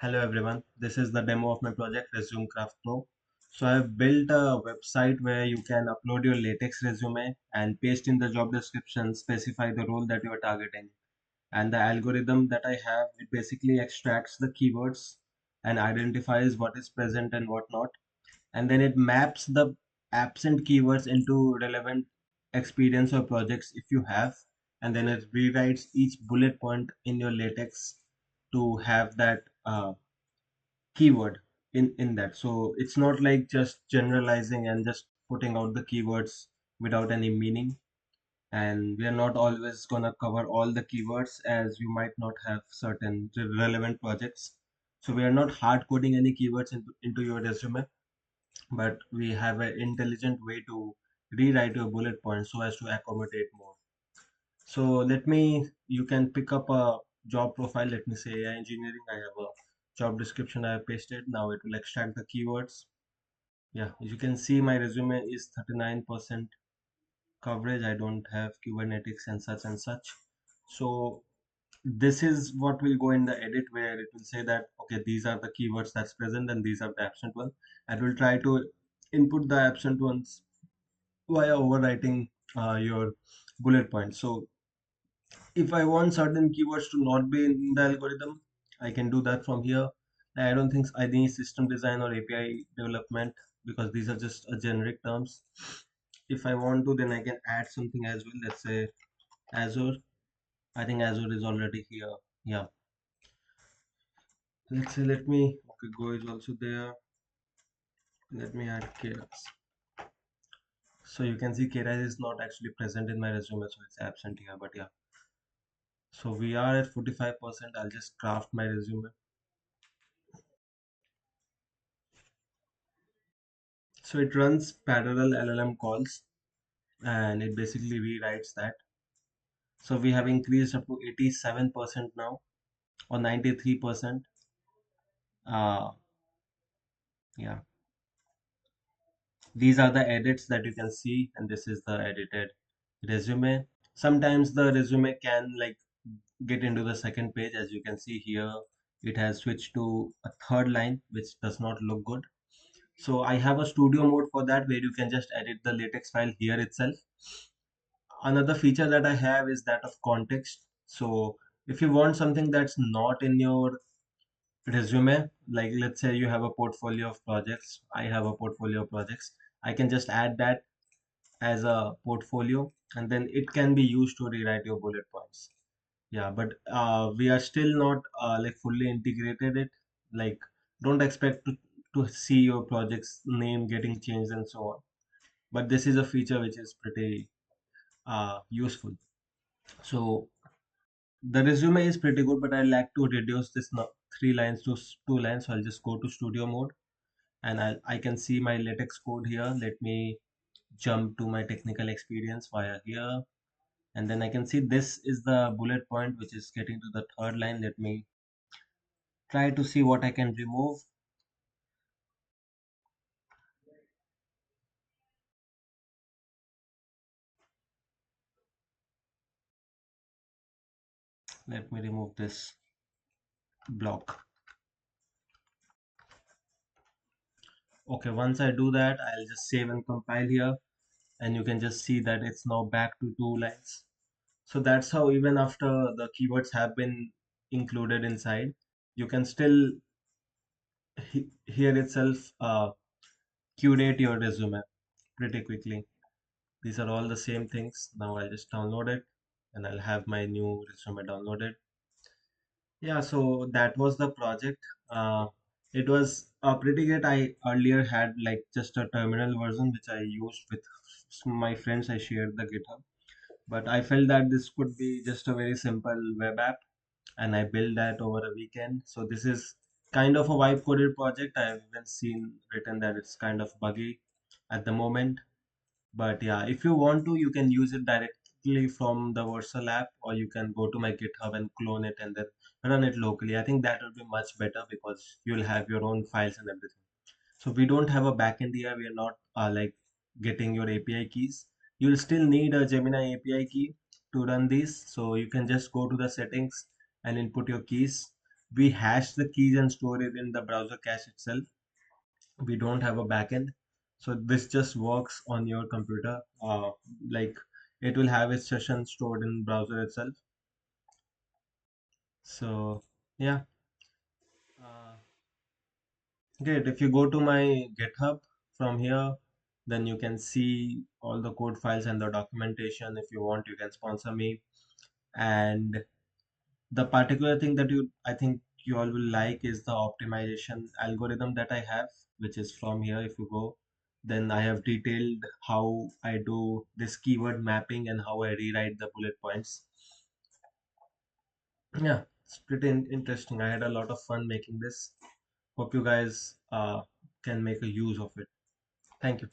Hello everyone, this is the demo of my project Resume Craft Pro. So I've built a website where you can upload your LaTeX resume and paste in the job description, specify the role that you are targeting. And the algorithm that I have, it basically extracts the keywords and identifies what is present and what not. And then it maps the absent keywords into relevant experience or projects if you have. And then it rewrites each bullet point in your LaTeX to have that keyword in that. So it's not like just generalizing and just putting out the keywords without any meaning. And we are not always going to cover all the keywords, as you might not have certain relevant projects. So we are not hard coding any keywords into your resume, but we have an intelligent way to rewrite your bullet points so as to accommodate more. So you can pick up a job profile. Let me say AI engineering. I have a job description I have pasted. Now it will extract the keywords. Yeah, as you can see, my resume is 39% coverage. I don't have Kubernetes and such and such. So this is what will go in the edit, where it will say that, okay, these are the keywords that's present and these are the absent ones. And we'll try to input the absent ones via overwriting your bullet points. So if I want certain keywords to not be in the algorithm, I can do that from here. I don't think I need system design or API development, because these are just generic terms. If I want to, then I can add something as well. Let's say Azure. I think Azure is already here. Yeah. Let's say okay, Go is also there. Let me add Keras. So you can see Keras is not actually present in my resume, so it's absent here. But yeah. So we are at 45%. I'll just craft my resume. So it runs parallel LLM calls and it basically rewrites that. So we have increased up to 87% now, or 93%. Uh, yeah, these are the edits that you can see, and this is the edited resume. Sometimes the resume can like get into the second page. As you can see here, it has switched to a third line, which does not look good. So I have a studio mode for that, where you can just edit the LaTeX file here itself. Another feature that I have is that of context. So if you want something that's not in your resume, like let's say you have a portfolio of projects, I have a portfolio of projects, I can just add that as a portfolio, and then it can be used to rewrite your bullet points. Yeah, but we are still not like fully integrated it. Like, don't expect to see your project's name getting changed and so on. But this is a feature which is pretty useful. So the resume is pretty good, but I like to reduce this three lines to two lines. So I'll just go to studio mode, and I can see my LaTeX code here. Let me jump to my technical experience via here. And then I can see this is the bullet point which is getting to the third line. Let me try to see what I can remove. Let me remove this block. Okay, once I do that, I'll just save and compile here, and you can just see that it's now back to two lines. So that's how, even after the keywords have been included inside, you can still here itself curate your resume pretty quickly. These are all the same things. Now I'll just download it, and I'll have my new resume downloaded. Yeah, so that was the project. It was pretty good. I earlier had like just a terminal version which I used with my friends. I shared the GitHub, but I felt that this could be just a very simple web app, and I built that over a weekend. So this is kind of a vibe coded project. I haven't seen written that it's kind of buggy at the moment. But yeah, if you want to, you can use it directly from the Vercel app, or you can go to my GitHub and clone it and then run it locally. I think that will be much better, because you'll have your own files and everything. So we don't have a backend here. We are not like getting your API keys. You'll still need a Gemini API key to run these. So you can just go to the settings and input your keys. we hash the keys and store it in the browser cache itself. We don't have a backend, so this just works on your computer. Like it will have its session stored in browser itself. So yeah, uh, great. If you go to my GitHub from here, then you can see all the code files and the documentation. If you want, you can sponsor me. And the particular thing that I think you all will like is the optimization algorithm that I have, which is from here. If you go, then I have detailed how I do this keyword mapping and how I rewrite the bullet points. Yeah, it's pretty interesting. I had a lot of fun making this. Hope you guys can make a use of it. Thank you.